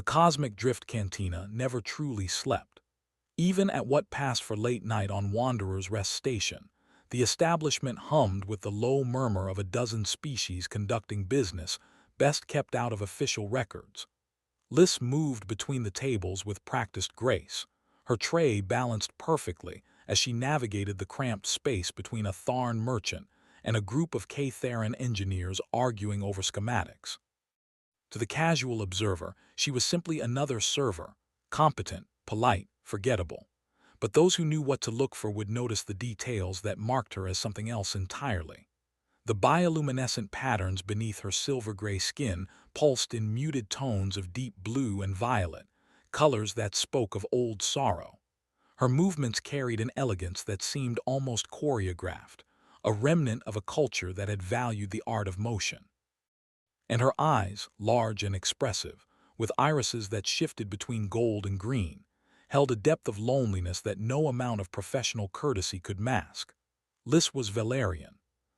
The Cosmic Drift Cantina never truly slept. Even at what passed for late night on Wanderer's Rest Station, the establishment hummed with the low murmur of a dozen species conducting business best kept out of official records. Lyss moved between the tables with practiced grace, her tray balanced perfectly as she navigated the cramped space between a Tharn merchant and a group of K-Theran engineers arguing over schematics. To the casual observer, she was simply another server, competent, polite, forgettable. But those who knew what to look for would notice the details that marked her as something else entirely. The bioluminescent patterns beneath her silver-gray skin pulsed in muted tones of deep blue and violet, colors that spoke of old sorrow. Her movements carried an elegance that seemed almost choreographed, a remnant of a culture that had valued the art of motion. And her eyes, large and expressive, with irises that shifted between gold and green, held a depth of loneliness that no amount of professional courtesy could mask. Lyss was Velarian,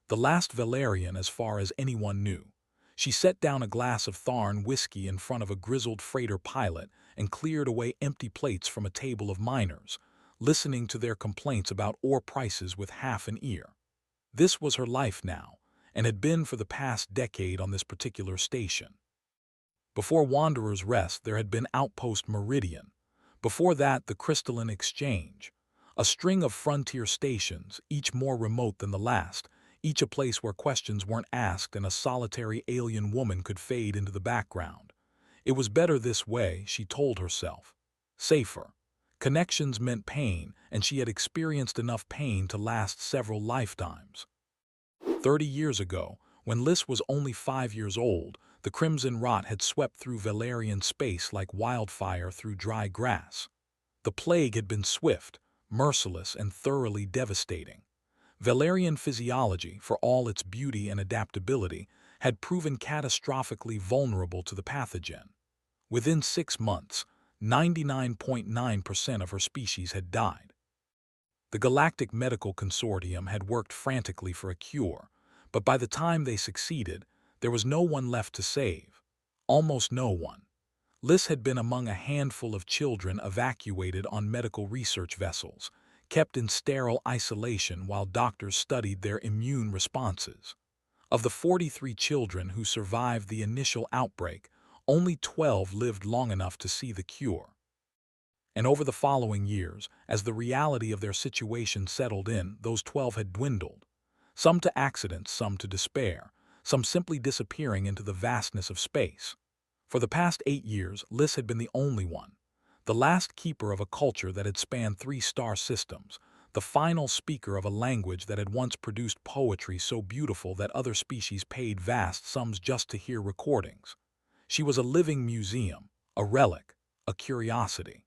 the last Velarian as far as anyone knew. She set down a glass of Tharn whiskey in front of a grizzled freighter pilot and cleared away empty plates from a table of miners, listening to their complaints about ore prices with half an ear. This was her life now, and had been for the past decade on this particular station. Before Wanderer's Rest, there had been Outpost Meridian. Before that, the Crystalline Exchange. A string of frontier stations, each more remote than the last, each a place where questions weren't asked and a solitary alien woman could fade into the background. It was better this way, she told herself. Safer. Connections meant pain, and she had experienced enough pain to last several lifetimes. 30 years ago, when Lyss was only 5 years old, the crimson rot had swept through Velarian space like wildfire through dry grass. The plague had been swift, merciless, and thoroughly devastating. Velarian physiology, for all its beauty and adaptability, had proven catastrophically vulnerable to the pathogen. Within 6 months, 99.9% of her species had died. The Galactic Medical Consortium had worked frantically for a cure, but by the time they succeeded, there was no one left to save. Almost no one. Lyss had been among a handful of children evacuated on medical research vessels, kept in sterile isolation while doctors studied their immune responses. Of the 43 children who survived the initial outbreak, only 12 lived long enough to see the cure. And over the following years, as the reality of their situation settled in, those 12 had dwindled. Some to accidents, some to despair, some simply disappearing into the vastness of space. For the past 8 years, Lyss had been the only one, the last keeper of a culture that had spanned 3 star systems, the final speaker of a language that had once produced poetry so beautiful that other species paid vast sums just to hear recordings. She was a living museum, a relic, a curiosity.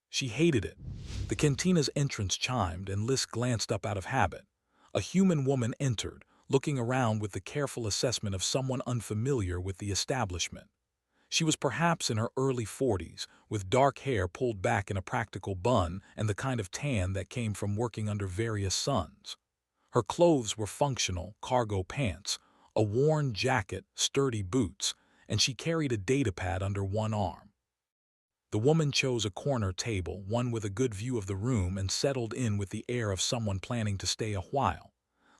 She hated it. The cantina's entrance chimed, and Lyss glanced up out of habit. A human woman entered, looking around with the careful assessment of someone unfamiliar with the establishment. She was perhaps in her early 40s, with dark hair pulled back in a practical bun and the kind of tan that came from working under various suns. Her clothes were functional, cargo pants, a worn jacket, sturdy boots, and she carried a datapad under one arm. The woman chose a corner table, one with a good view of the room, and settled in with the air of someone planning to stay a while.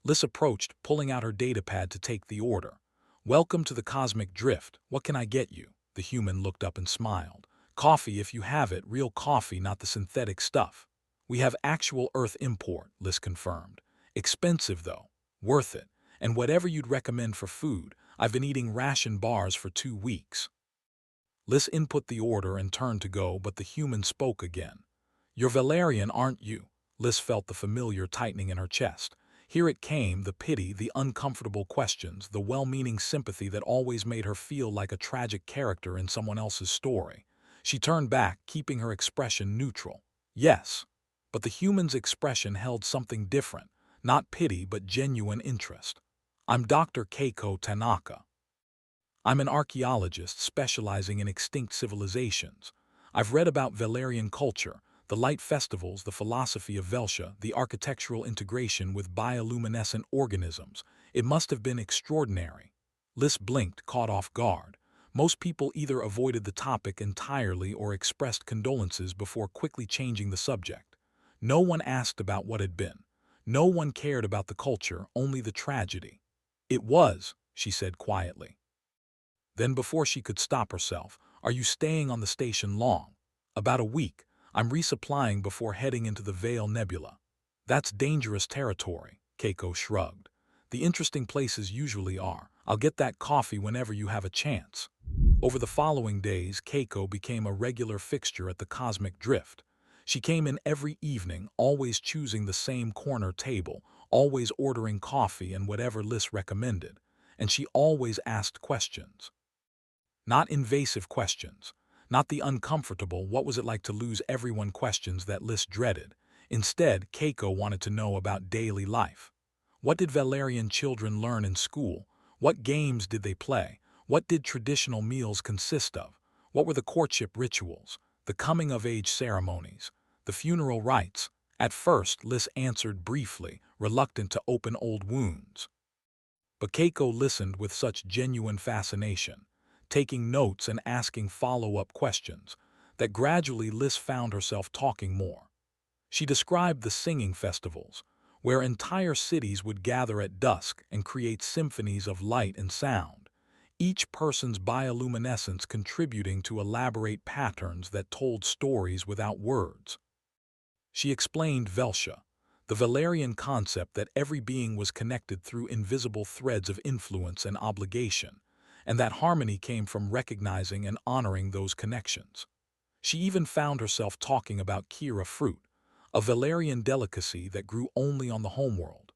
Lyss approached, pulling out her datapad to take the order. "Welcome to the Cosmic Drift. What can I get you?" The human looked up and smiled. "Coffee if you have it, real coffee, not the synthetic stuff." "We have actual Earth import," Lyss confirmed. "Expensive though. Worth it. And whatever you'd recommend for food. I've been eating ration bars for 2 weeks." Lyss input the order and turned to go, but the human spoke again. "You're Velarian, aren't you?" Lyss felt the familiar tightening in her chest. Here it came, the pity, the uncomfortable questions, the well-meaning sympathy that always made her feel like a tragic character in someone else's story. She turned back, keeping her expression neutral. "Yes." But the human's expression held something different, not pity but genuine interest. "I'm Dr. Keiko Tanaka. I'm an archaeologist specializing in extinct civilizations. I've read about Velarian culture, the light festivals, the philosophy of Velsha, the architectural integration with bioluminescent organisms. It must have been extraordinary." Lyss blinked, caught off guard. Most people either avoided the topic entirely or expressed condolences before quickly changing the subject. No one asked about what had been. No one cared about the culture, only the tragedy. "It was," she said quietly. Then before she could stop herself, "Are you staying on the station long?" "About a week. I'm resupplying before heading into the Veil Nebula." "That's dangerous territory," Keiko shrugged. "The interesting places usually are. I'll get that coffee whenever you have a chance." Over the following days, Keiko became a regular fixture at the Cosmic Drift. She came in every evening, always choosing the same corner table, always ordering coffee and whatever Lyss recommended, and she always asked questions. Not invasive questions, not the uncomfortable "what was it like to lose everyone" questions that Lyss dreaded. Instead, Keiko wanted to know about daily life. What did Velarian children learn in school? What games did they play? What did traditional meals consist of? What were the courtship rituals, the coming-of-age ceremonies, the funeral rites? At first, Lyss answered briefly, reluctant to open old wounds. But Keiko listened with such genuine fascination, taking notes and asking follow-up questions, that gradually Lyss found herself talking more. She described the singing festivals, where entire cities would gather at dusk and create symphonies of light and sound, each person's bioluminescence contributing to elaborate patterns that told stories without words. She explained Velsha, the Velarian concept that every being was connected through invisible threads of influence and obligation, and that harmony came from recognizing and honoring those connections. She even found herself talking about Kira fruit, a Velarian delicacy that grew only on the homeworld.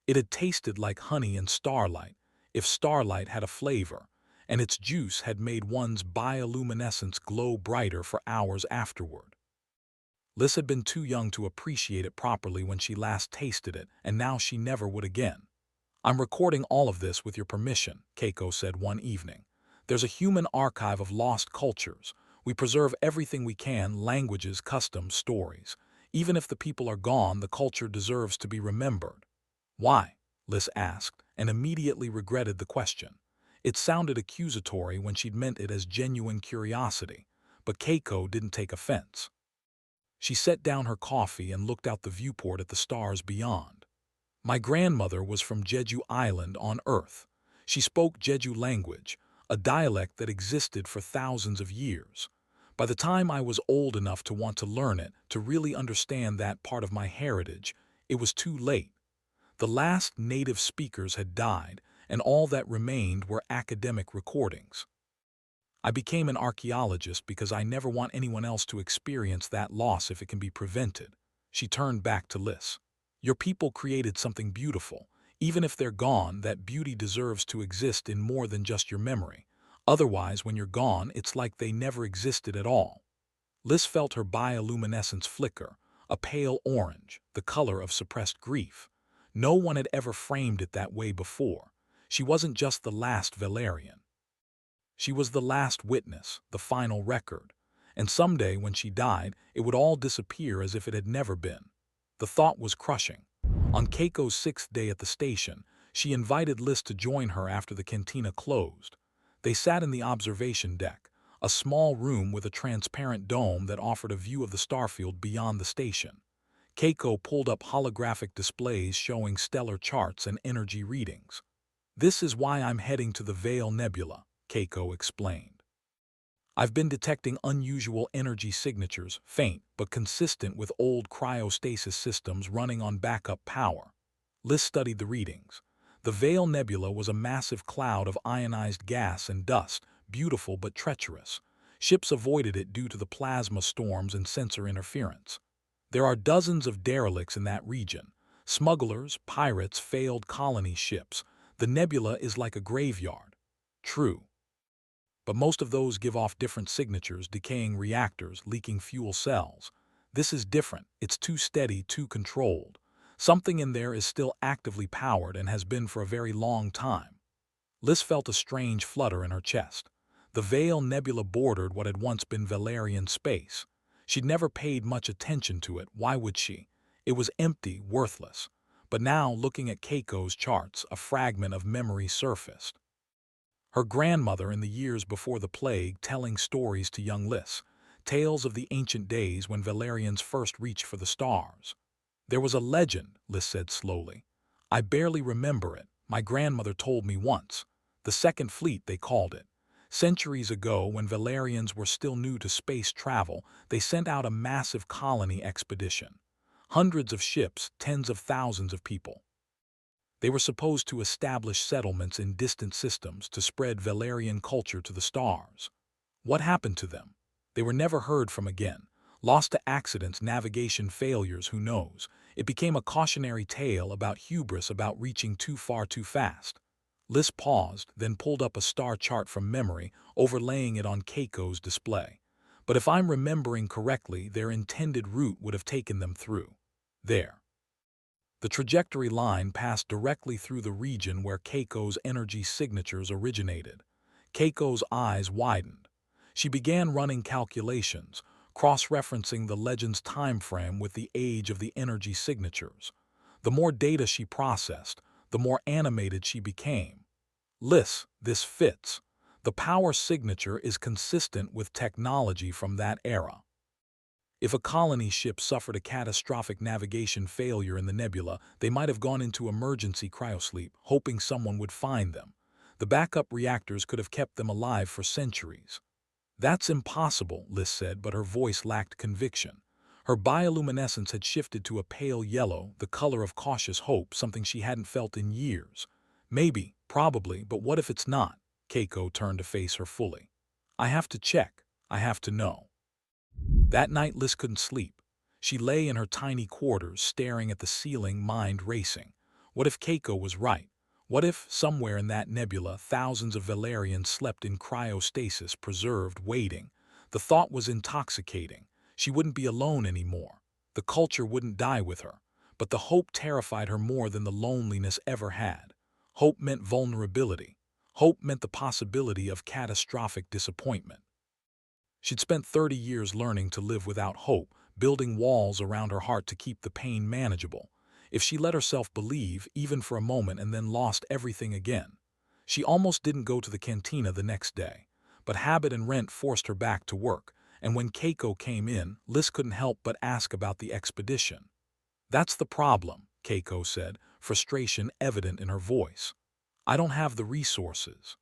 It had tasted like honey and starlight, if starlight had a flavor, and its juice had made one's bioluminescence glow brighter for hours afterward. Lyss had been too young to appreciate it properly when she last tasted it, and now she never would again. "I'm recording all of this with your permission," Keiko said one evening. "There's a human archive of lost cultures. We preserve everything we can: languages, customs, stories. Even if the people are gone, the culture deserves to be remembered." "Why?" Lyss asked, and immediately regretted the question. It sounded accusatory when she'd meant it as genuine curiosity, but Keiko didn't take offense. She set down her coffee and looked out the viewport at the stars beyond. "My grandmother was from Jeju Island on Earth. She spoke Jeju language, a dialect that existed for thousands of years. By the time I was old enough to want to learn it, to really understand that part of my heritage, it was too late. The last native speakers had died, and all that remained were academic recordings. I became an archaeologist because I never want anyone else to experience that loss if it can be prevented." She turned back to Lyss. "Your people created something beautiful. Even if they're gone, that beauty deserves to exist in more than just your memory. Otherwise, when you're gone, it's like they never existed at all." Lyss felt her bioluminescence flicker, a pale orange, the color of suppressed grief. No one had ever framed it that way before. She wasn't just the last Velarian. She was the last witness, the final record. And someday, when she died, it would all disappear as if it had never been. The thought was crushing. On Keiko's 6th day at the station, she invited Lyss to join her after the cantina closed. They sat in the observation deck, a small room with a transparent dome that offered a view of the starfield beyond the station. Keiko pulled up holographic displays showing stellar charts and energy readings. "This is why I'm heading to the Veil Nebula," Keiko explained. "I've been detecting unusual energy signatures, faint but consistent with old cryostasis systems running on backup power." Lyss studied the readings. The Veil Nebula was a massive cloud of ionized gas and dust, beautiful but treacherous. Ships avoided it due to the plasma storms and sensor interference. There are dozens of derelicts in that region. Smugglers, pirates, failed colony ships. The nebula is like a graveyard. True. But most of those give off different signatures: decaying reactors, leaking fuel cells. This is different. It's too steady, too controlled. Something in there is still actively powered and has been for a very long time. Lyss felt a strange flutter in her chest. The Veil Nebula bordered what had once been Velarian space. She'd never paid much attention to it. Why would she? It was empty, worthless. But now, looking at Keiko's charts, a fragment of memory surfaced. Her grandmother in the years before the plague telling stories to young Lyss, tales of the ancient days when Velarians first reached for the stars. There was a legend, Lyss said slowly. I barely remember it. My grandmother told me once. The Second Fleet, they called it. Centuries ago, when Velarians were still new to space travel, they sent out a massive colony expedition. Hundreds of ships, tens of thousands of people. They were supposed to establish settlements in distant systems to spread Velarian culture to the stars. What happened to them? They were never heard from again. Lost to accidents, navigation failures, who knows? It became a cautionary tale about hubris, about reaching too far too fast. Lyss paused, then pulled up a star chart from memory, overlaying it on Keiko's display. But if I'm remembering correctly, their intended route would have taken them through. There. The trajectory line passed directly through the region where Keiko's energy signatures originated. Keiko's eyes widened. She began running calculations, cross-referencing the legend's time frame with the age of the energy signatures. The more data she processed, the more animated she became. Lyss, this fits. The power signature is consistent with technology from that era. If a colony ship suffered a catastrophic navigation failure in the nebula, they might have gone into emergency cryo-sleep, hoping someone would find them. The backup reactors could have kept them alive for centuries. That's impossible, Lyss said, but her voice lacked conviction. Her bioluminescence had shifted to a pale yellow, the color of cautious hope, something she hadn't felt in years. Maybe, probably, but what if it's not? Keiko turned to face her fully. I have to check. I have to know. That night, Lyss couldn't sleep. She lay in her tiny quarters, staring at the ceiling, mind racing. What if Keiko was right? What if, somewhere in that nebula, thousands of Velarians slept in cryostasis, preserved, waiting? The thought was intoxicating. She wouldn't be alone anymore. The culture wouldn't die with her. But the hope terrified her more than the loneliness ever had. Hope meant vulnerability. Hope meant the possibility of catastrophic disappointment. She'd spent 30 years learning to live without hope, building walls around her heart to keep the pain manageable. If she let herself believe, even for a moment, and then lost everything again. She almost didn't go to the cantina the next day. But habit and rent forced her back to work, and when Keiko came in, Lyss couldn't help but ask about the expedition. That's the problem, Keiko said, frustration evident in her voice. I don't have the resources.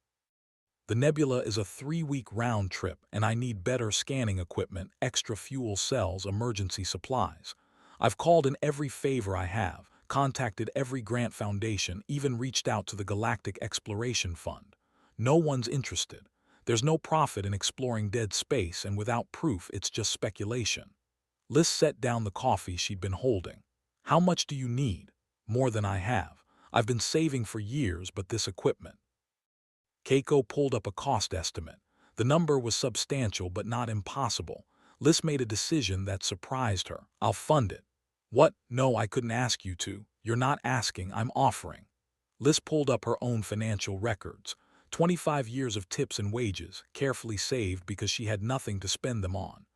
The nebula is a 3-week round trip, and I need better scanning equipment, extra fuel cells, emergency supplies. I've called in every favor I have, contacted every grant foundation, even reached out to the Galactic Exploration Fund. No one's interested. There's no profit in exploring dead space, and without proof, it's just speculation. Lyss set down the coffee she'd been holding. How much do you need? More than I have. I've been saving for years, but this equipment. Keiko pulled up a cost estimate. The number was substantial but not impossible. Lyss made a decision that surprised her. I'll fund it. What? No, I couldn't ask you to. You're not asking, I'm offering. Lyss pulled up her own financial records. 25 years of tips and wages, carefully saved because she had nothing to spend them on.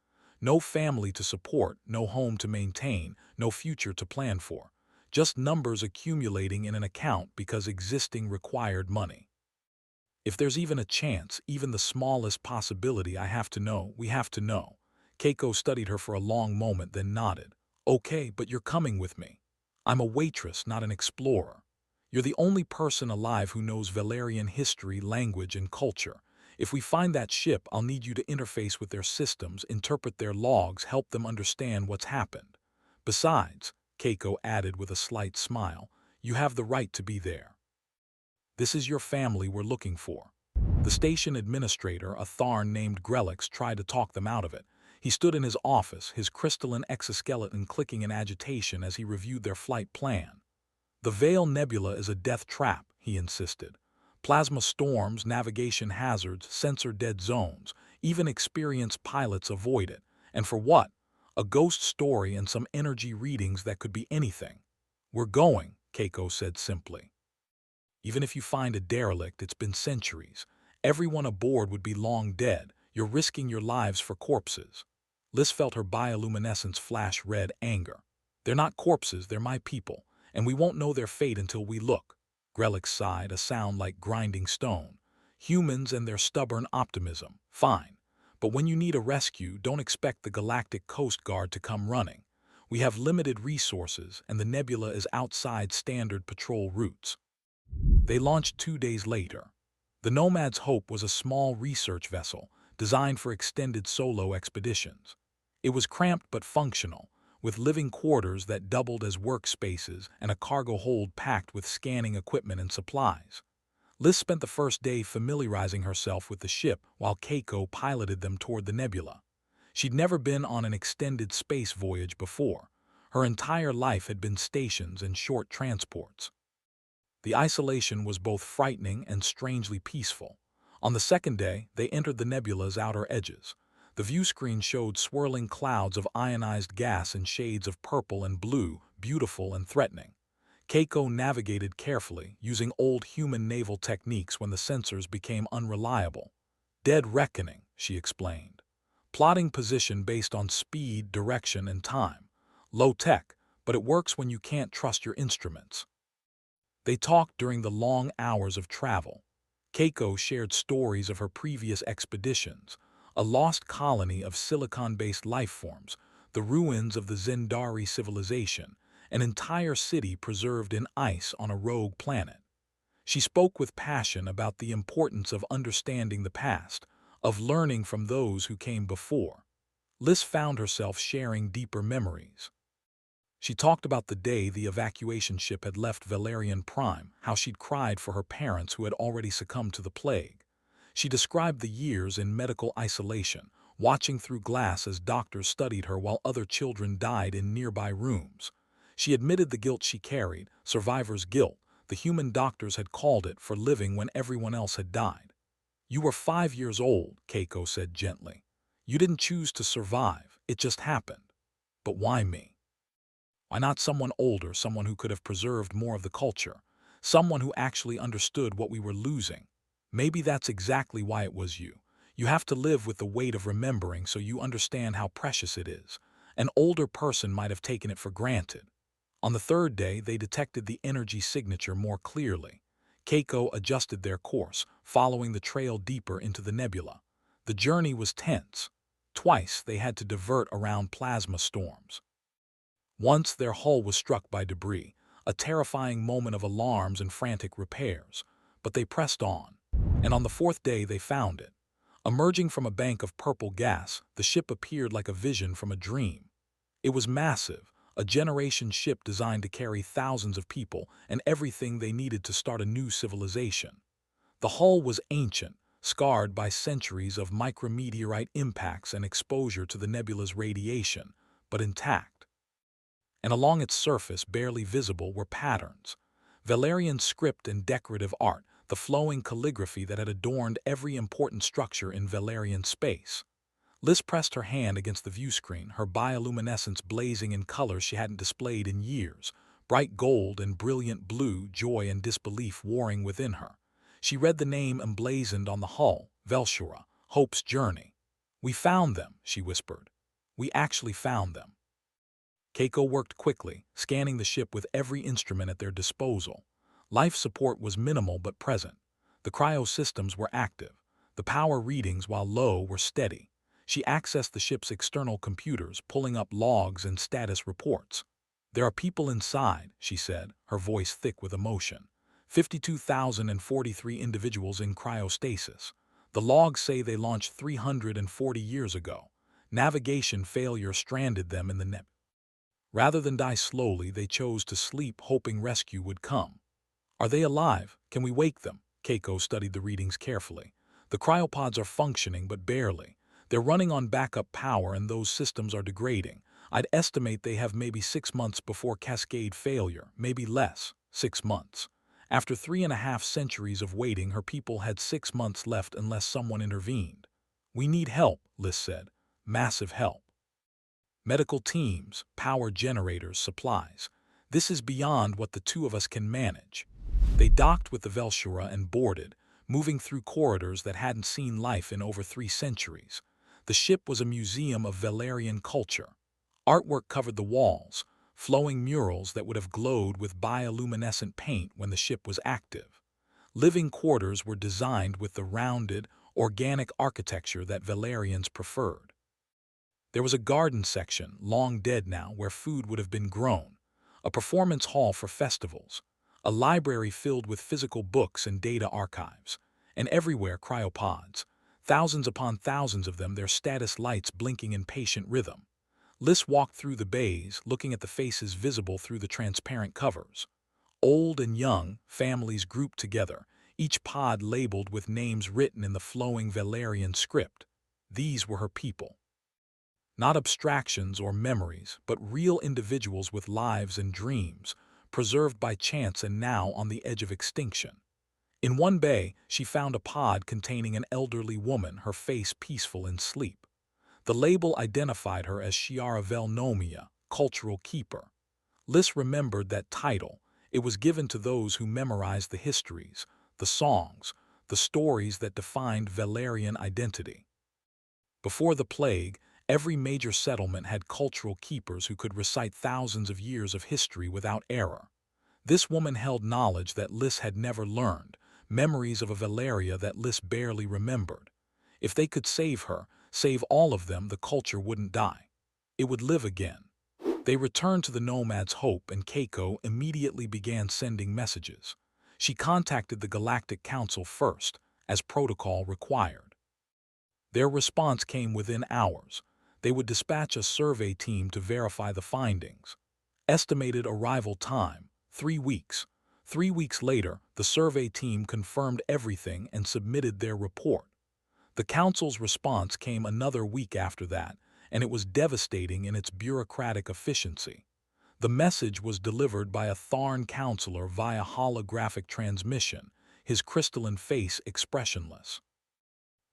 No family to support, no home to maintain, no future to plan for. Just numbers accumulating in an account because existing required money. If there's even a chance, even the smallest possibility, I have to know, we have to know. Keiko studied her for a long moment, then nodded. Okay, but you're coming with me. I'm a waitress, not an explorer. You're the only person alive who knows Velarian history, language, and culture. If we find that ship, I'll need you to interface with their systems, interpret their logs, help them understand what's happened. Besides, Keiko added with a slight smile, you have the right to be there. This is your family we're looking for. The station administrator, a Tharn named Grellix, tried to talk them out of it. He stood in his office, his crystalline exoskeleton clicking in agitation as he reviewed their flight plan. The Veil Nebula is a death trap, he insisted. Plasma storms, navigation hazards, sensor dead zones, even experienced pilots avoid it. And for what? A ghost story and some energy readings that could be anything. We're going, Keiko said simply. Even if you find a derelict, it's been centuries. Everyone aboard would be long dead. You're risking your lives for corpses. Lyss felt her bioluminescence flash red anger. They're not corpses, they're my people, and we won't know their fate until we look. Grellix sighed, a sound like grinding stone. Humans and their stubborn optimism, fine. But when you need a rescue, don't expect the Galactic Coast Guard to come running. We have limited resources, and the nebula is outside standard patrol routes. They launched 2 days later. The Nomad's Hope was a small research vessel designed for extended solo expeditions. It was cramped but functional, with living quarters that doubled as workspaces and a cargo hold packed with scanning equipment and supplies. Lyss spent the first day familiarizing herself with the ship while Keiko piloted them toward the nebula. She'd never been on an extended space voyage before. Her entire life had been stations and short transports. The isolation was both frightening and strangely peaceful. On the second day, they entered the nebula's outer edges. The view screen showed swirling clouds of ionized gas in shades of purple and blue, beautiful and threatening. Keiko navigated carefully, using old human naval techniques when the sensors became unreliable. "Dead reckoning," she explained. "Plotting position based on speed, direction, and time. Low tech, but it works when you can't trust your instruments." They talked during the long hours of travel. Keiko shared stories of her previous expeditions, a lost colony of silicon-based life forms, the ruins of the Zendari civilization, an entire city preserved in ice on a rogue planet. She spoke with passion about the importance of understanding the past, of learning from those who came before. Lyss found herself sharing deeper memories. She talked about the day the evacuation ship had left Velarian Prime, how she'd cried for her parents who had already succumbed to the plague. She described the years in medical isolation, watching through glass as doctors studied her while other children died in nearby rooms. She admitted the guilt she carried, survivor's guilt, the human doctors had called it, for living when everyone else had died. "You were 5 years old," Keiko said gently. "You didn't choose to survive, it just happened. But why me? Why not someone older, someone who could have preserved more of the culture, someone who actually understood what we were losing? Maybe that's exactly why it was you. You have to live with the weight of remembering so you understand how precious it is. An older person might have taken it for granted." On the third day, they detected the energy signature more clearly. Keiko adjusted their course, following the trail deeper into the nebula. The journey was tense. Twice they had to divert around plasma storms. Once their hull was struck by debris, a terrifying moment of alarms and frantic repairs. But they pressed on, and on the fourth day they found it. Emerging from a bank of purple gas, the ship appeared like a vision from a dream. It was massive, a generation ship designed to carry thousands of people and everything they needed to start a new civilization. The hull was ancient, scarred by centuries of micrometeorite impacts and exposure to the nebula's radiation, but intact. And along its surface, barely visible, were patterns. Velarian script and decorative art, the flowing calligraphy that had adorned every important structure in Velarian space. Lyss pressed her hand against the view screen, her bioluminescence blazing in colors she hadn't displayed in years, bright gold and brilliant blue, joy and disbelief warring within her. She read the name emblazoned on the hull, Velshura, Hope's Journey. "We found them," she whispered. "We actually found them." Keiko worked quickly, scanning the ship with every instrument at their disposal. Life support was minimal but present. The cryo systems were active. The power readings, while low, were steady. She accessed the ship's external computers, pulling up logs and status reports. "There are people inside," she said, her voice thick with emotion. 52,043 individuals in cryostasis. The logs say they launched 340 years ago. Navigation failure stranded them in the nebula. Rather than die slowly, they chose to sleep, hoping rescue would come. "Are they alive? Can we wake them?" Keiko studied the readings carefully. "The cryopods are functioning, but barely. They're running on backup power and those systems are degrading. I'd estimate they have maybe 6 months before cascade failure, maybe less, 6 months. After 3.5 centuries of waiting, her people had 6 months left unless someone intervened." "We need help," Lyss said. "Massive help. Medical teams, power generators, supplies. This is beyond what the two of us can manage." They docked with the Velshura and boarded, moving through corridors that hadn't seen life in over 3 centuries. The ship was a museum of Velarian culture. Artwork covered the walls, flowing murals that would have glowed with bioluminescent paint when the ship was active. Living quarters were designed with the rounded, organic architecture that Velarians preferred. There was a garden section, long dead now, where food would have been grown, a performance hall for festivals, a library filled with physical books and data archives, and everywhere cryopods, thousands upon thousands of them, their status lights blinking in patient rhythm. Lyss walked through the bays, looking at the faces visible through the transparent covers. Old and young, families grouped together, each pod labeled with names written in the flowing Velarian script. These were her people. Not abstractions or memories, but real individuals with lives and dreams, preserved by chance and now on the edge of extinction. In one bay, she found a pod containing an elderly woman, her face peaceful in sleep. The label identified her as Shiara Velnomia, cultural keeper. Lyss remembered that title. It was given to those who memorized the histories, the songs, the stories that defined Velarian identity. Before the plague, every major settlement had cultural keepers who could recite thousands of years of history without error. This woman held knowledge that Lyss had never learned, memories of a Velaria that Lyss barely remembered. If they could save her, save all of them, the culture wouldn't die. It would live again. They returned to the nomad's hope, and Keiko immediately began sending messages. She contacted the Galactic Council first, as protocol required. Their response came within hours. They would dispatch a survey team to verify the findings. Estimated arrival time, 3 weeks. 3 weeks later, the survey team confirmed everything and submitted their report. The Council's response came another week after that, and it was devastating in its bureaucratic efficiency. The message was delivered by a Tharn counselor via holographic transmission, his crystalline face expressionless.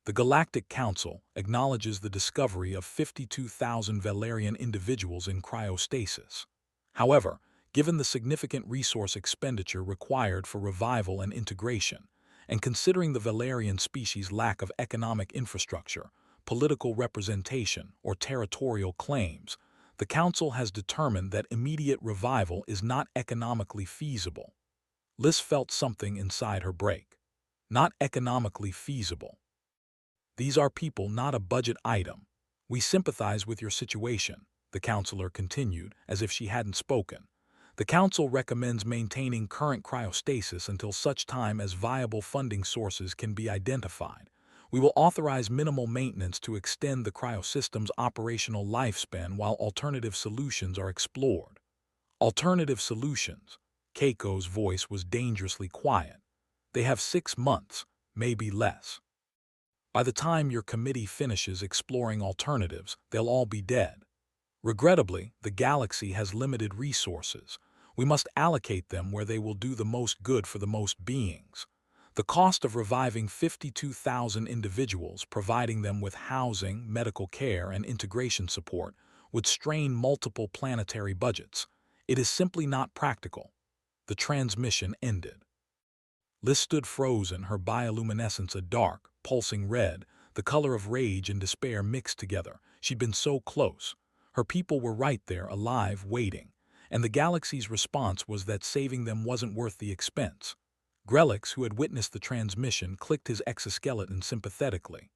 The Galactic Council acknowledges the discovery of 52,000 Velarian individuals in cryostasis. However, given the significant resource expenditure required for revival and integration, and considering the Velarian species' lack of economic infrastructure, political representation, or territorial claims, the Council has determined that immediate revival is not economically feasible. Lyss felt something inside her break. Not economically feasible. These are people, not a budget item. We sympathize with your situation, the counselor continued, as if she hadn't spoken. The Council recommends maintaining current cryostasis until such time as viable funding sources can be identified. We will authorize minimal maintenance to extend the cryosystem's operational lifespan while alternative solutions are explored. Alternative solutions. Keiko's voice was dangerously quiet. They have 6 months, maybe less. By the time your committee finishes exploring alternatives, they'll all be dead. Regrettably, the galaxy has limited resources. We must allocate them where they will do the most good for the most beings. The cost of reviving 52,000 individuals, providing them with housing, medical care, and integration support, would strain multiple planetary budgets. It is simply not practical. The transmission ended. Lyss stood frozen, her bioluminescence a dark, pulsing red, the color of rage and despair mixed together. She'd been so close. Her people were right there, alive, waiting. And the galaxy's response was that saving them wasn't worth the expense. Grellix, who had witnessed the transmission, clicked his exoskeleton sympathetically.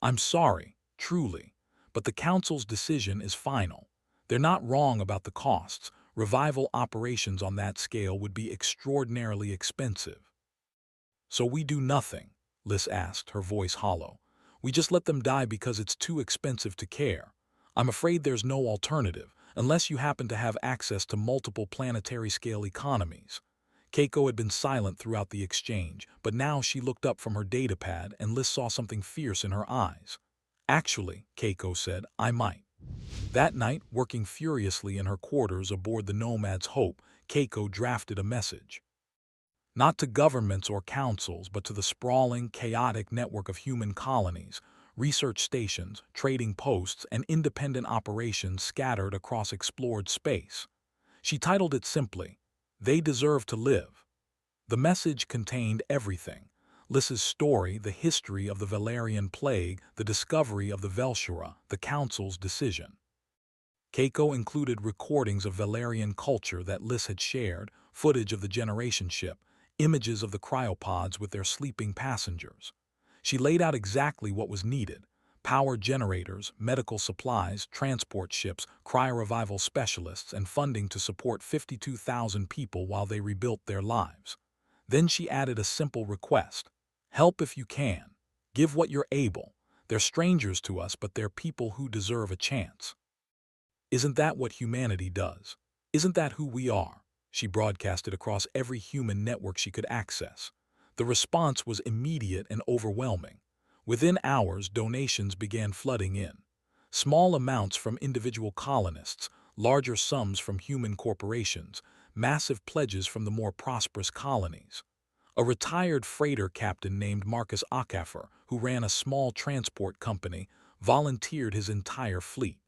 I'm sorry, truly, but the Council's decision is final. They're not wrong about the costs. Revival operations on that scale would be extraordinarily expensive. So we do nothing, Lyss asked, her voice hollow. We just let them die because it's too expensive to care. I'm afraid there's no alternative, unless you happen to have access to multiple planetary-scale economies. Keiko had been silent throughout the exchange, but now she looked up from her datapad and Lyss saw something fierce in her eyes. Actually, Keiko said, I might. That night, working furiously in her quarters aboard the Nomad's Hope, Keiko drafted a message. Not to governments or councils, but to the sprawling, chaotic network of human colonies, research stations, trading posts, and independent operations scattered across explored space. She titled it simply, They Deserve to Live. The message contained everything. Lyss's story, the history of the Velarian plague, the discovery of the Velshura, the Council's decision. Keiko included recordings of Velarian culture that Lyss had shared, footage of the generation ship, images of the cryopods with their sleeping passengers. She laid out exactly what was needed: power generators, medical supplies, transport ships, cryo-revival specialists, and funding to support 52,000 people while they rebuilt their lives. Then she added a simple request: help if you can. Give what you're able. They're strangers to us, but they're people who deserve a chance. Isn't that what humanity does? Isn't that who we are? She broadcasted across every human network she could access. The response was immediate and overwhelming. Within hours, donations began flooding in. Small amounts from individual colonists, larger sums from human corporations, massive pledges from the more prosperous colonies. A retired freighter captain named Marcus Akafer, who ran a small transport company, volunteered his entire fleet.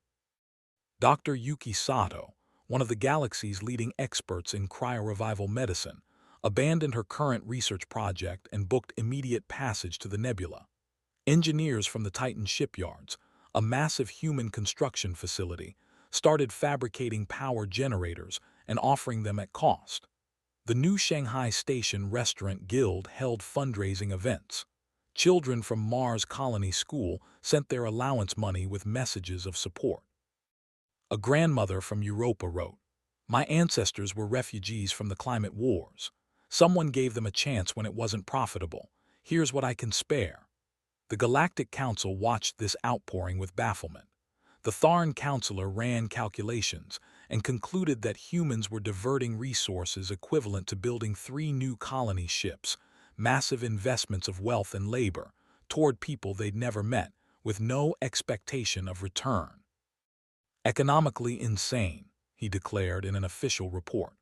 Dr. Yuki Sato, one of the galaxy's leading experts in cryo-revival medicine, abandoned her current research project and booked immediate passage to the nebula. Engineers from the Titan shipyards, a massive human construction facility, started fabricating power generators and offering them at cost. The new Shanghai Station Restaurant Guild held fundraising events. Children from Mars Colony School sent their allowance money with messages of support. A grandmother from Europa wrote, "My ancestors were refugees from the climate wars. Someone gave them a chance when it wasn't profitable. Here's what I can spare." The Galactic Council watched this outpouring with bafflement. The Tharn counselor ran calculations and concluded that humans were diverting resources equivalent to building 3 new colony ships, massive investments of wealth and labor, toward people they'd never met, with no expectation of return. "Economically insane," he declared in an official report.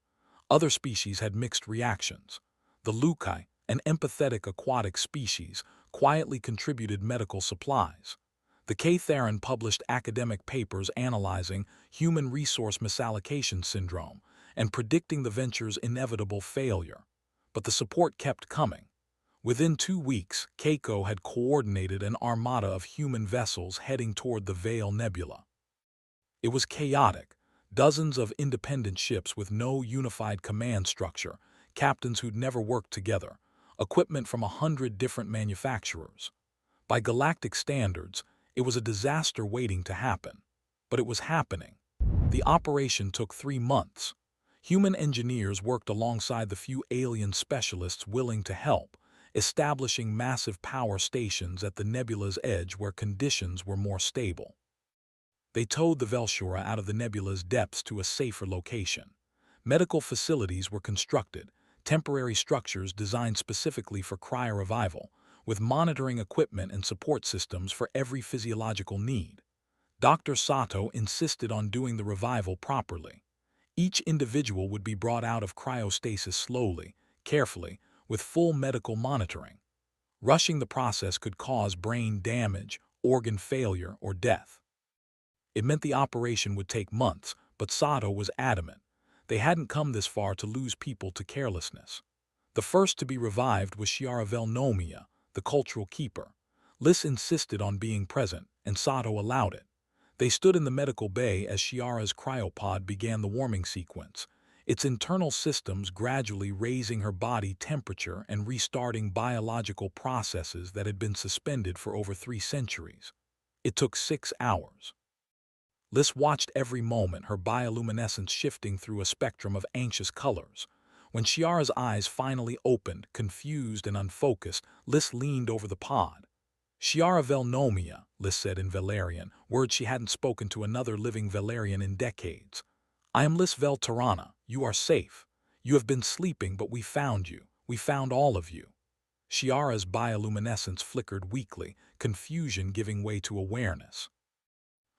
Other species had mixed reactions. The Lukai, an empathetic aquatic species, quietly contributed medical supplies. The K-Theron published academic papers analyzing human resource misallocation syndrome and predicting the venture's inevitable failure. But the support kept coming. Within 2 weeks, Keiko had coordinated an armada of human vessels heading toward the Veil Nebula. It was chaotic. Dozens of independent ships with no unified command structure, captains who'd never worked together, equipment from 100 different manufacturers. By galactic standards, it was a disaster waiting to happen. But it was happening. The operation took 3 months. Human engineers worked alongside the few alien specialists willing to help, establishing massive power stations at the nebula's edge where conditions were more stable. They towed the Velarian out of the nebula's depths to a safer location. Medical facilities were constructed, temporary structures designed specifically for cryo-revival, with monitoring equipment and support systems for every physiological need. Dr. Sato insisted on doing the revival properly. Each individual would be brought out of cryostasis slowly, carefully, with full medical monitoring. Rushing the process could cause brain damage, organ failure, or death. It meant the operation would take months, but Sato was adamant. They hadn't come this far to lose people to carelessness. The first to be revived was Shiara Velnomia, the cultural keeper. Lyss insisted on being present, and Sato allowed it. They stood in the medical bay as Shiara's cryopod began the warming sequence, its internal systems gradually raising her body temperature and restarting biological processes that had been suspended for over 3 centuries. It took 6 hours. Lyss watched every moment, her bioluminescence shifting through a spectrum of anxious colors. When Shiara's eyes finally opened, confused and unfocused, Lyss leaned over the pod. "Shiara Velnomia," Lyss said in Velarian, words she hadn't spoken to another living Velarian in decades. "I am Lyss Veltarana. You are safe. You have been sleeping, but we found you. We found all of you." Shiara's bioluminescence flickered weakly, confusion giving way to awareness.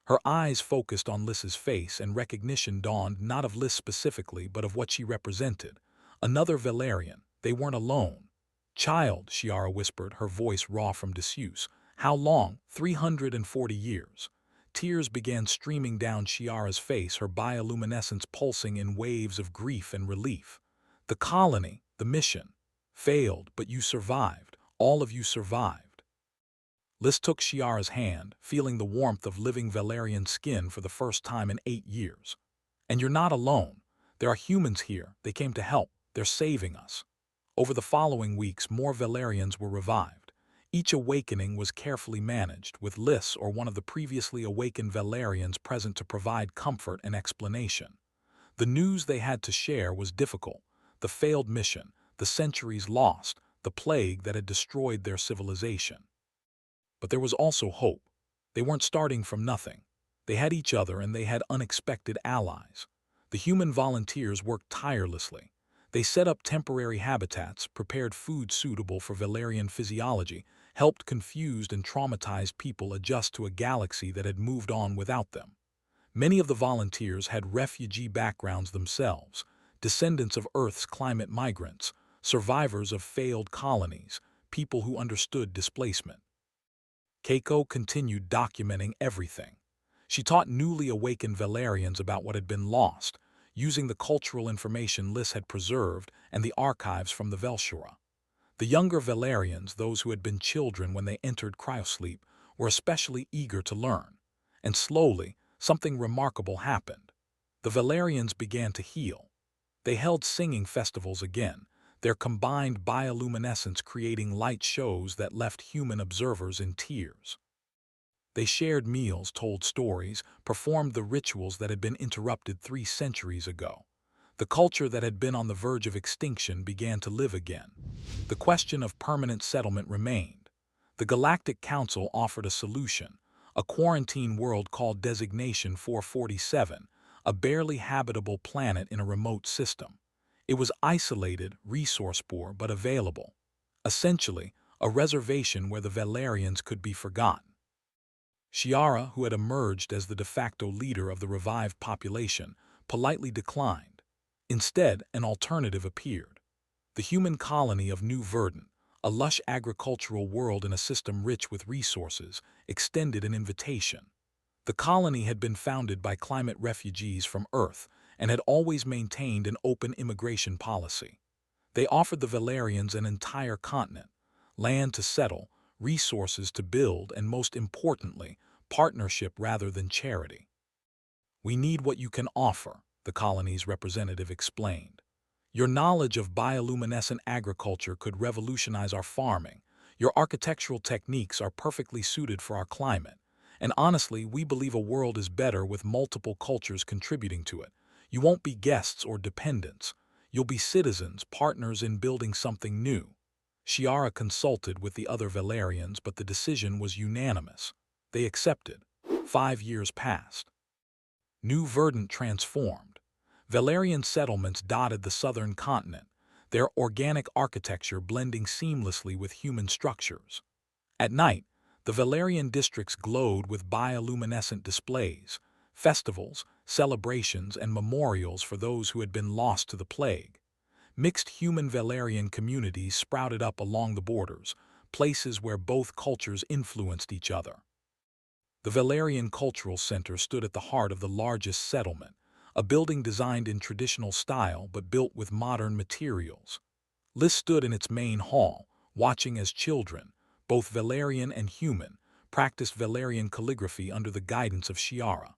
Her eyes focused on Lyss's face, and recognition dawned not of Lyss specifically, but of what she represented. Another Velarian. They weren't alone. "Child," Shiara whispered, her voice raw from disuse. "How long?" 340 years. Tears began streaming down Shiara's face, her bioluminescence pulsing in waves of grief and relief. "The colony, the mission, failed, but you survived. All of you survived." Lyss took Shiara's hand, feeling the warmth of living Velarian skin for the first time in 8 years. "And you're not alone. There are humans here. They came to help. They're saving us." Over the following weeks, more Velarians were revived. Each awakening was carefully managed, with Lyss or one of the previously awakened Velarians present to provide comfort and explanation. The news they had to share was difficult: the failed mission, the centuries lost, the plague that had destroyed their civilization. But there was also hope. They weren't starting from nothing. They had each other, and they had unexpected allies. The human volunteers worked tirelessly. They set up temporary habitats, prepared food suitable for Velarian physiology, helped confused and traumatized people adjust to a galaxy that had moved on without them. Many of the volunteers had refugee backgrounds themselves, descendants of Earth's climate migrants, survivors of failed colonies, people who understood displacement. Keiko continued documenting everything. She taught newly awakened Velarians about what had been lost, using the cultural information Lyss had preserved and the archives from the Velshura. The younger Velarians, those who had been children when they entered cryo-sleep, were especially eager to learn. And slowly, something remarkable happened. The Velarians began to heal. They held singing festivals again, their combined bioluminescence creating light shows that left human observers in tears. They shared meals, told stories, performed the rituals that had been interrupted 3 centuries ago. The culture that had been on the verge of extinction began to live again. The question of permanent settlement remained. The Galactic Council offered a solution: a quarantine world called Designation 447, a barely habitable planet in a remote system. It was isolated, resource-poor, but available. Essentially, a reservation where the Velarians could be forgotten. Shiara, who had emerged as the de facto leader of the revived population, politely declined. Instead, an alternative appeared: the human colony of New Verdant, a lush agricultural world in a system rich with resources, extended an invitation. The colony had been founded by climate refugees from Earth and had always maintained an open immigration policy. They offered the Velarians an entire continent, land to settle, resources to build, and most importantly, partnership rather than charity. "We need what you can offer," the colony's representative explained. "Your knowledge of bioluminescent agriculture could revolutionize our farming. Your architectural techniques are perfectly suited for our climate. And honestly, we believe a world is better with multiple cultures contributing to it. You won't be guests or dependents. You'll be citizens, partners in building something new." Shiara consulted with the other Velarians, but the decision was unanimous. They accepted. 5 years passed. New Verdant transformed. Velarian settlements dotted the southern continent, their organic architecture blending seamlessly with human structures. At night, the Velarian districts glowed with bioluminescent displays, festivals, celebrations, and memorials for those who had been lost to the plague. Mixed human Velarian communities sprouted up along the borders, places where both cultures influenced each other. The Velarian Cultural Center stood at the heart of the largest settlement, a building designed in traditional style but built with modern materials. Lyss stood in its main hall, watching as children, both Velarian and human, practiced Velarian calligraphy under the guidance of Shiara.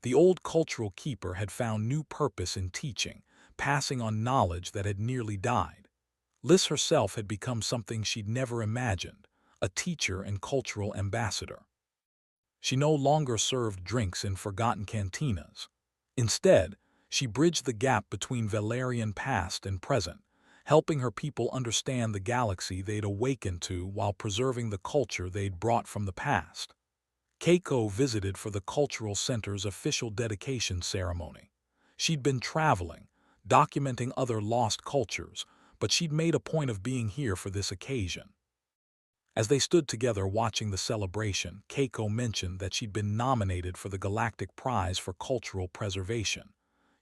The old cultural keeper had found new purpose in teaching, passing on knowledge that had nearly died. Lyss herself had become something she'd never imagined: a teacher and cultural ambassador. She no longer served drinks in forgotten cantinas. Instead, she bridged the gap between Velarian past and present, helping her people understand the galaxy they'd awakened to while preserving the culture they'd brought from the past. Keiko visited for the cultural center's official dedication ceremony. She'd been traveling, documenting other lost cultures, but she'd made a point of being here for this occasion. As they stood together watching the celebration, Keiko mentioned that she'd been nominated for the Galactic Prize for Cultural Preservation.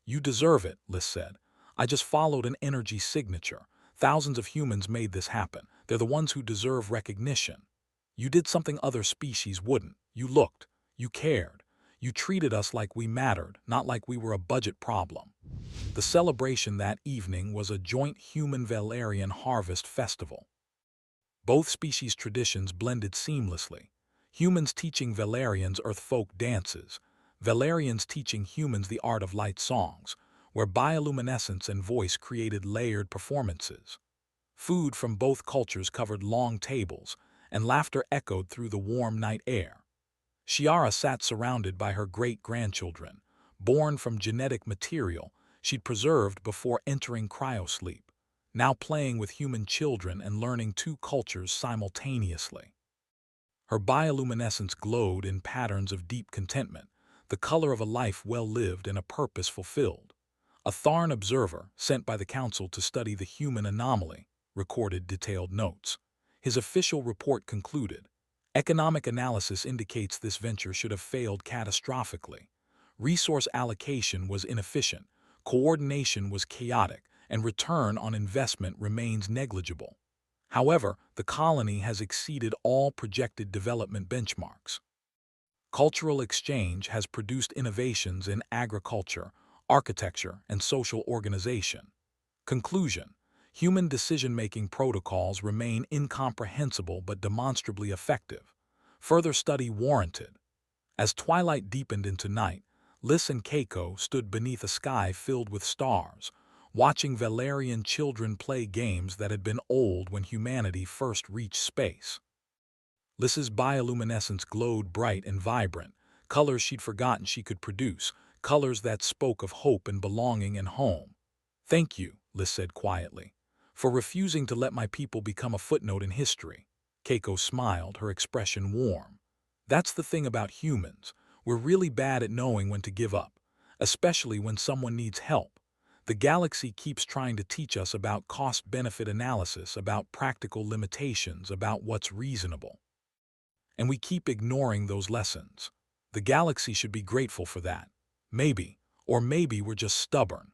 "You deserve it," Lyss said. "I just followed an energy signature. Thousands of humans made this happen. They're the ones who deserve recognition. You did something other species wouldn't. You looked. You cared. You treated us like we mattered, not like we were a budget problem." The celebration that evening was a joint human-Velarian harvest festival. Both species' traditions blended seamlessly. Humans teaching Velarians earthfolk dances, Velarians teaching humans the art of light songs, where bioluminescence and voice created layered performances. Food from both cultures covered long tables, and laughter echoed through the warm night air. Shiara sat surrounded by her great-grandchildren, born from genetic material she'd preserved before entering cryo-sleep, now playing with human children and learning two cultures simultaneously. Her bioluminescence glowed in patterns of deep contentment, the color of a life well lived and a purpose fulfilled. A Tharn observer, sent by the Council to study the human anomaly, recorded detailed notes. His official report concluded, "Economic analysis indicates this venture should have failed catastrophically. Resource allocation was inefficient, coordination was chaotic, and return on investment remains negligible. However, the colony has exceeded all projected development benchmarks. Cultural exchange has produced innovations in agriculture, architecture, and social organization. Conclusion: human decision-making protocols remain incomprehensible but demonstrably effective. Further study warranted." As twilight deepened into night, Lyss and Keiko stood beneath a sky filled with stars, watching Velarian children play games that had been old when humanity first reached space. Lyss's bioluminescence glowed bright and vibrant, colors she'd forgotten she could produce, colors that spoke of hope and belonging and home. "Thank you," Lyss said quietly, "for refusing to let my people become a footnote in history." Keiko smiled, her expression warm. "That's the thing about humans. We're really bad at knowing when to give up, especially when someone needs help. The galaxy keeps trying to teach us about cost-benefit analysis, about practical limitations, about what's reasonable. And we keep ignoring those lessons. The galaxy should be grateful for that. Maybe, or maybe we're just stubborn."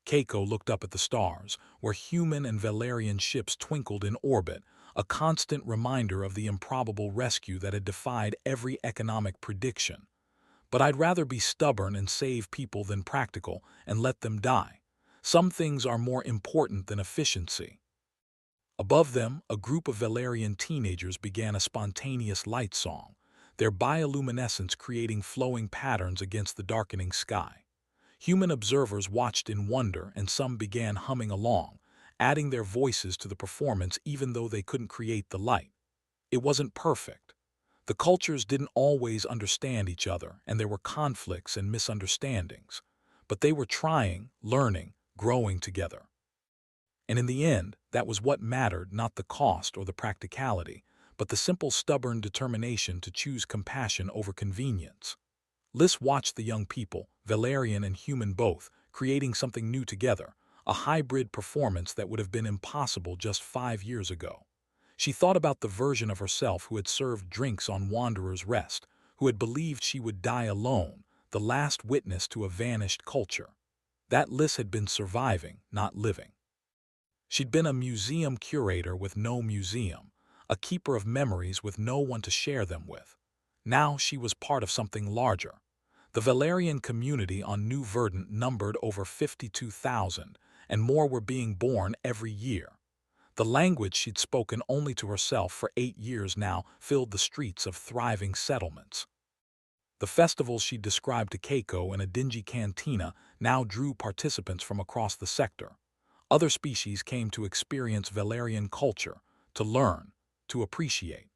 Keiko looked up at the stars, where human and Velarian ships twinkled in orbit, a constant reminder of the improbable rescue that had defied every economic prediction. "But I'd rather be stubborn and save people than practical and let them die. Some things are more important than efficiency." Above them, a group of Velarian teenagers began a spontaneous light song, their bioluminescence creating flowing patterns against the darkening sky. Human observers watched in wonder, and some began humming along, adding their voices to the performance even though they couldn't create the light. It wasn't perfect. The cultures didn't always understand each other, and there were conflicts and misunderstandings. But they were trying, learning, growing together. And in the end, that was what mattered, not the cost or the practicality, but the simple stubborn determination to choose compassion over convenience. Lyss watched the young people, Velarian and human both, creating something new together, a hybrid performance that would have been impossible just 5 years ago. She thought about the version of herself who had served drinks on Wanderer's Rest, who had believed she would die alone, the last witness to a vanished culture. That Lyss had been surviving, not living. She'd been a museum curator with no museum, a keeper of memories with no one to share them with. Now she was part of something larger. The Velarian community on New Verdant numbered over 52,000, and more were being born every year. The language she'd spoken only to herself for 8 years now filled the streets of thriving settlements. The festivals she'd described to Keiko in a dingy cantina now drew participants from across the sector. Other species came to experience Velarian culture, to learn, to appreciate.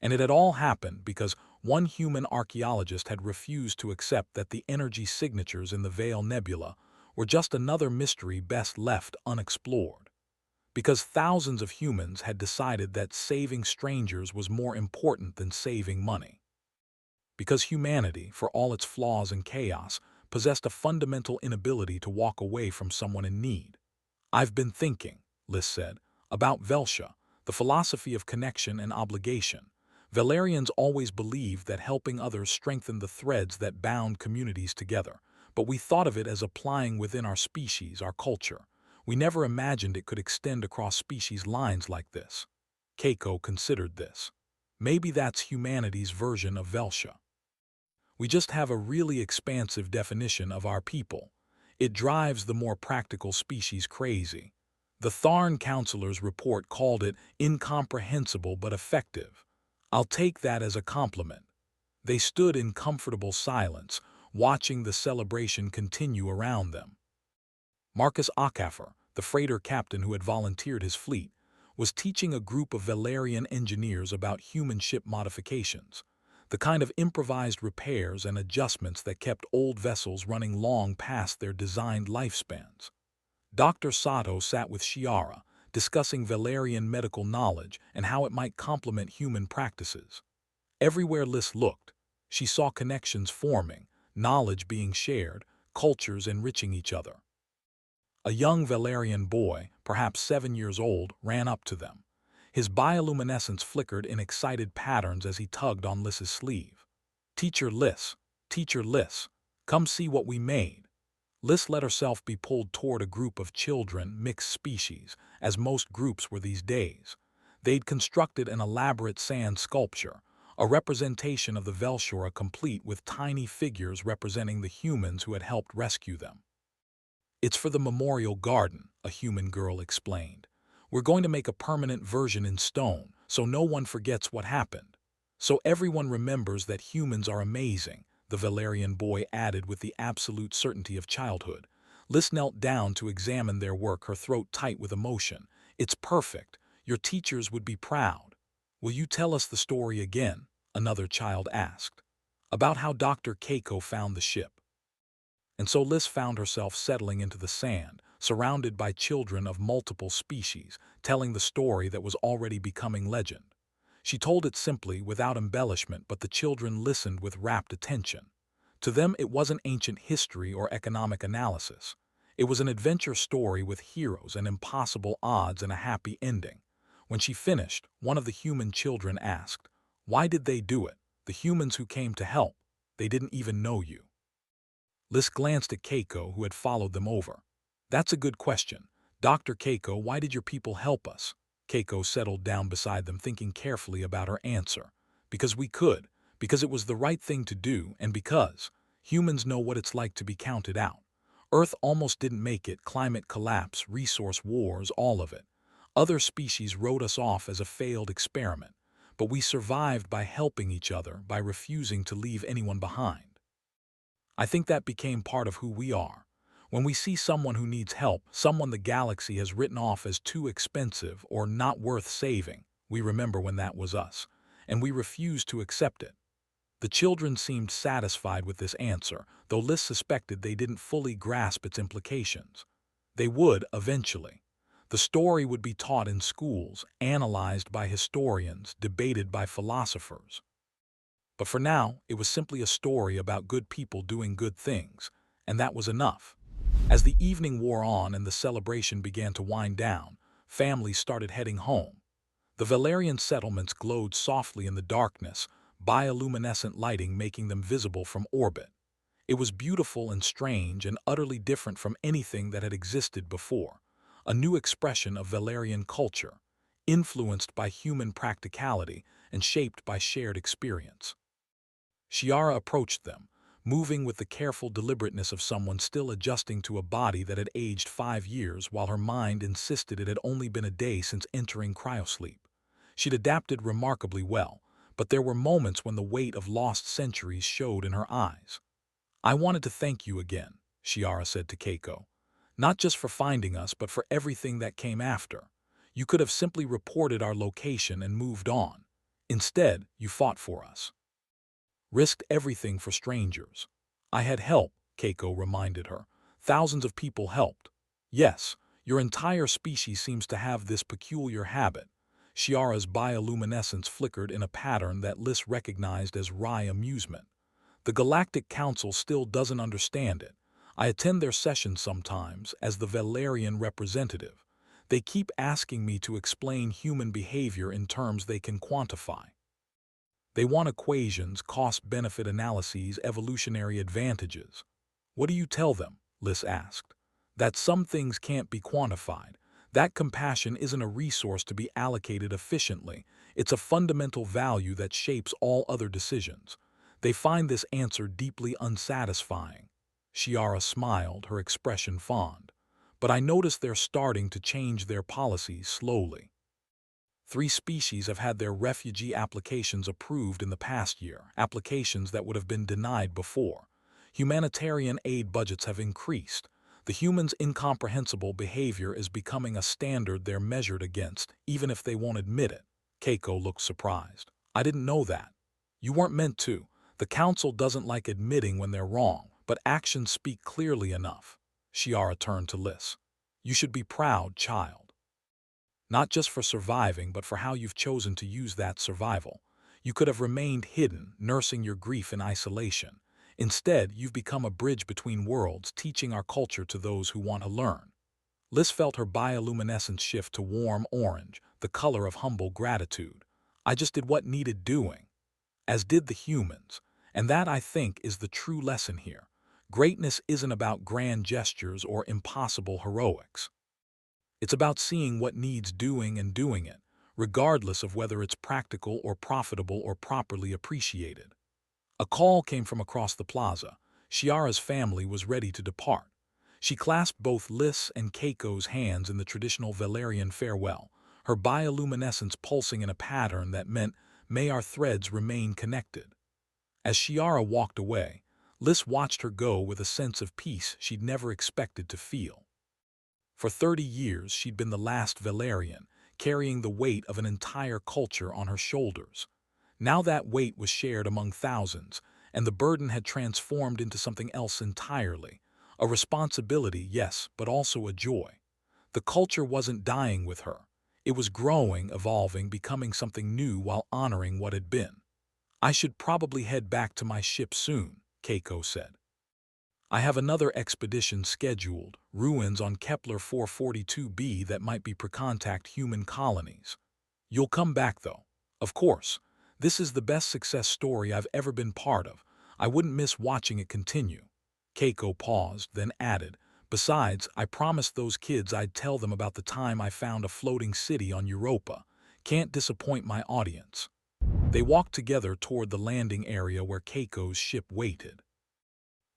And it had all happened because one human archaeologist had refused to accept that the energy signatures in the Veil Nebula were just another mystery best left unexplored. Because thousands of humans had decided that saving strangers was more important than saving money. Because humanity, for all its flaws and chaos, possessed a fundamental inability to walk away from someone in need. "I've been thinking," Lyss said, "about Velsha, the philosophy of connection and obligation. Velarians always believed that helping others strengthened the threads that bound communities together, but we thought of it as applying within our species, our culture. We never imagined it could extend across species lines like this." Keiko considered this. "Maybe that's humanity's version of Velsha. We just have a really expansive definition of our people. It drives the more practical species crazy." The Tharn Councilor's report called it incomprehensible but effective. "I'll take that as a compliment." They stood in comfortable silence, watching the celebration continue around them. Marcus Akafer, the freighter captain who had volunteered his fleet, was teaching a group of Velarian engineers about human ship modifications, the kind of improvised repairs and adjustments that kept old vessels running long past their designed lifespans. Dr. Sato sat with Shiara, discussing Velarian medical knowledge and how it might complement human practices. Everywhere Lyss looked, she saw connections forming, knowledge being shared, cultures enriching each other. A young Velarian boy, perhaps 7 years old, ran up to them. His bioluminescence flickered in excited patterns as he tugged on Lyss's sleeve. "Teacher Lyss, Teacher Lyss, come see what we made." Lyss let herself be pulled toward a group of children, mixed species, as most groups were these days. They'd constructed an elaborate sand sculpture, a representation of the Velshora complete with tiny figures representing the humans who had helped rescue them. "It's for the memorial garden," a human girl explained. "We're going to make a permanent version in stone, so no one forgets what happened. So everyone remembers that humans are amazing," the Velarian boy added with the absolute certainty of childhood. Lyss knelt down to examine their work, her throat tight with emotion. "It's perfect. Your teachers would be proud." "Will you tell us the story again?" another child asked. "About how Dr. Keiko found the ship." And so Lyss found herself settling into the sand, surrounded by children of multiple species, telling the story that was already becoming legend. She told it simply, without embellishment, but the children listened with rapt attention. To them, it wasn't ancient history or economic analysis. It was an adventure story with heroes and impossible odds and a happy ending. When she finished, one of the human children asked, "Why did they do it? The humans who came to help. They didn't even know you." Lyss glanced at Keiko, who had followed them over. "That's a good question. Dr. Keiko, why did your people help us?" Keiko settled down beside them, thinking carefully about her answer. "Because we could, because it was the right thing to do, and because humans know what it's like to be counted out. Earth almost didn't make it, climate collapse, resource wars, all of it. Other species wrote us off as a failed experiment, but we survived by helping each other, by refusing to leave anyone behind. I think that became part of who we are. When we see someone who needs help, someone the galaxy has written off as too expensive or not worth saving, we remember when that was us, and we refuse to accept it." The children seemed satisfied with this answer, though Lyss suspected they didn't fully grasp its implications. They would, eventually. The story would be taught in schools, analyzed by historians, debated by philosophers. But for now, it was simply a story about good people doing good things, and that was enough. As the evening wore on and the celebration began to wind down, families started heading home. The Velarian settlements glowed softly in the darkness, bioluminescent lighting making them visible from orbit. It was beautiful and strange and utterly different from anything that had existed before, a new expression of Velarian culture, influenced by human practicality and shaped by shared experience. Shiara approached them, moving with the careful deliberateness of someone still adjusting to a body that had aged 5 years while her mind insisted it had only been a day since entering cryo-sleep. She'd adapted remarkably well, but there were moments when the weight of lost centuries showed in her eyes. "I wanted to thank you again," Shiara said to Keiko. "Not just for finding us, but for everything that came after. You could have simply reported our location and moved on. Instead, you fought for us. Risked everything for strangers." "I had help," Keiko reminded her. "Thousands of people helped." "Yes, your entire species seems to have this peculiar habit." Shiara's bioluminescence flickered in a pattern that Lyss recognized as wry amusement. "The Galactic Council still doesn't understand it. I attend their sessions sometimes as the Velarian representative. They keep asking me to explain human behavior in terms they can quantify. They want equations, cost-benefit analyses, evolutionary advantages." "What do you tell them?" Lyss asked. "That some things can't be quantified. That compassion isn't a resource to be allocated efficiently. It's a fundamental value that shapes all other decisions." They find this answer deeply unsatisfying. Shiara smiled, her expression fond. "But I notice they're starting to change their policies slowly. 3 species have had their refugee applications approved in the past year, applications that would have been denied before. Humanitarian aid budgets have increased. The humans' incomprehensible behavior is becoming a standard they're measured against, even if they won't admit it. Keiko looked surprised. I didn't know that. You weren't meant to. The council doesn't like admitting when they're wrong, but actions speak clearly enough. Shiara turned to Lyss. You should be proud, child. Not just for surviving, but for how you've chosen to use that survival. You could have remained hidden, nursing your grief in isolation. Instead, you've become a bridge between worlds, teaching our culture to those who want to learn. Lyss felt her bioluminescence shift to warm orange, the color of humble gratitude. I just did what needed doing, as did the humans. And that, I think, is the true lesson here. Greatness isn't about grand gestures or impossible heroics. It's about seeing what needs doing and doing it, regardless of whether it's practical or profitable or properly appreciated. A call came from across the plaza. Shiara's family was ready to depart. She clasped both Lyss and Keiko's hands in the traditional Velarian farewell, her bioluminescence pulsing in a pattern that meant, may our threads remain connected. As Shiara walked away, Lyss watched her go with a sense of peace she'd never expected to feel. For 30 years, she'd been the last Velarian, carrying the weight of an entire culture on her shoulders. Now that weight was shared among thousands, and the burden had transformed into something else entirely. A responsibility, yes, but also a joy. The culture wasn't dying with her. It was growing, evolving, becoming something new while honoring what had been. I should probably head back to my ship soon, Keiko said. I have another expedition scheduled, ruins on Kepler 442b that might be pre-contact human colonies. You'll come back, though. Of course. This is the best success story I've ever been part of. I wouldn't miss watching it continue. Keiko paused, then added, besides, I promised those kids I'd tell them about the time I found a floating city on Europa. Can't disappoint my audience. They walked together toward the landing area where Keiko's ship waited.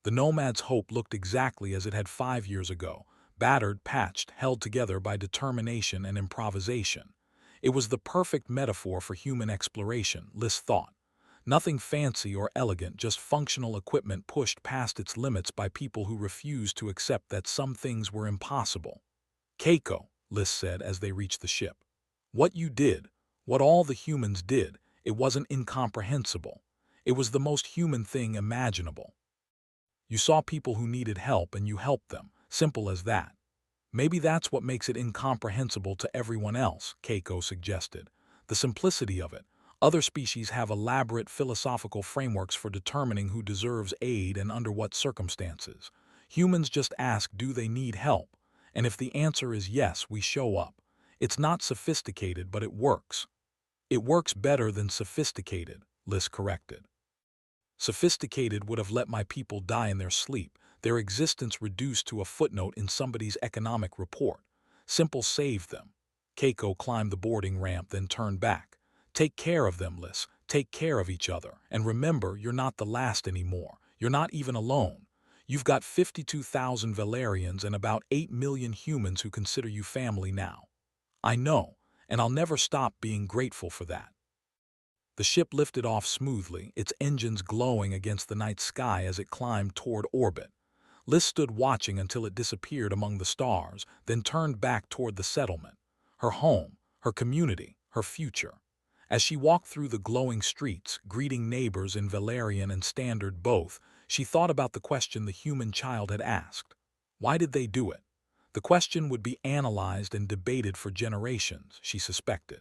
The Nomad's hope looked exactly as it had 5 years ago, battered, patched, held together by determination and improvisation. It was the perfect metaphor for human exploration, Lyss thought. Nothing fancy or elegant, just functional equipment pushed past its limits by people who refused to accept that some things were impossible. Keiko, Lyss said as they reached the ship. What you did, what all the humans did, it wasn't incomprehensible. It was the most human thing imaginable. You saw people who needed help and you helped them, simple as that. Maybe that's what makes it incomprehensible to everyone else, Keiko suggested. The simplicity of it. Other species have elaborate philosophical frameworks for determining who deserves aid and under what circumstances. Humans just ask, do they need help? And if the answer is yes, we show up. It's not sophisticated, but it works. It works better than sophisticated, Lyss corrected. Sophisticated would have let my people die in their sleep, their existence reduced to a footnote in somebody's economic report. Simple saved them. Keiko climbed the boarding ramp, then turned back. Take care of them, Lyss. Take care of each other. And remember, you're not the last anymore. You're not even alone. You've got 52,000 Velarians and about 8 million humans who consider you family now. I know, and I'll never stop being grateful for that. The ship lifted off smoothly, its engines glowing against the night sky as it climbed toward orbit. Lyss stood watching until it disappeared among the stars, then turned back toward the settlement. Her home, her community, her future. As she walked through the glowing streets, greeting neighbors in Velarian and Standard both, she thought about the question the human child had asked. Why did they do it? The question would be analyzed and debated for generations, she suspected.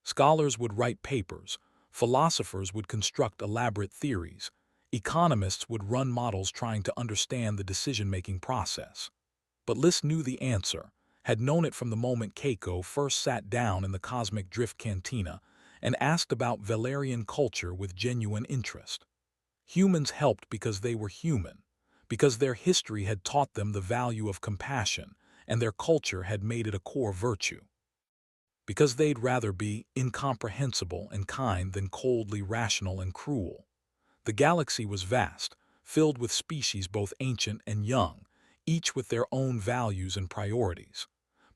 Scholars would write papers, philosophers would construct elaborate theories, economists would run models trying to understand the decision-making process. But Lyss knew the answer, had known it from the moment Keiko first sat down in the Cosmic Drift Cantina and asked about Velarian culture with genuine interest. Humans helped because they were human, because their history had taught them the value of compassion, and their culture had made it a core virtue. Because they'd rather be incomprehensible and kind than coldly rational and cruel. The galaxy was vast, filled with species both ancient and young, each with their own values and priorities.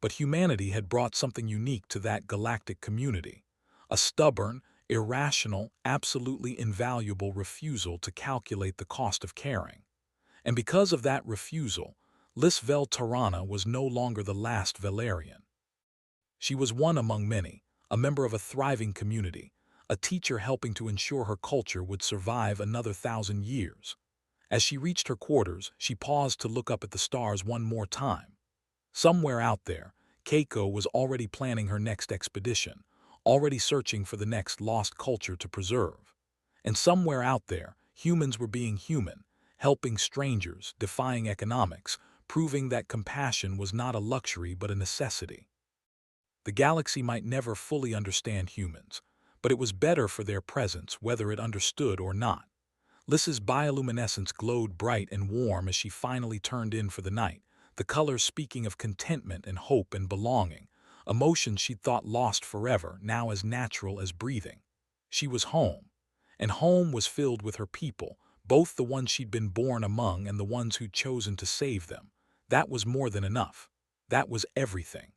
But humanity had brought something unique to that galactic community, a stubborn, irrational, absolutely invaluable refusal to calculate the cost of caring. And because of that refusal, Lyss Vel was no longer the last Velarian. She was one among many, a member of a thriving community, a teacher helping to ensure her culture would survive another 1,000 years. As she reached her quarters, she paused to look up at the stars one more time. Somewhere out there, Keiko was already planning her next expedition, already searching for the next lost culture to preserve. And somewhere out there, humans were being human, helping strangers, defying economics, proving that compassion was not a luxury but a necessity. The galaxy might never fully understand humans, but it was better for their presence whether it understood or not. Lyss's bioluminescence glowed bright and warm as she finally turned in for the night, the colors speaking of contentment and hope and belonging, emotions she'd thought lost forever, now as natural as breathing. She was home, and home was filled with her people, both the ones she'd been born among and the ones who'd chosen to save them. That was more than enough. That was everything.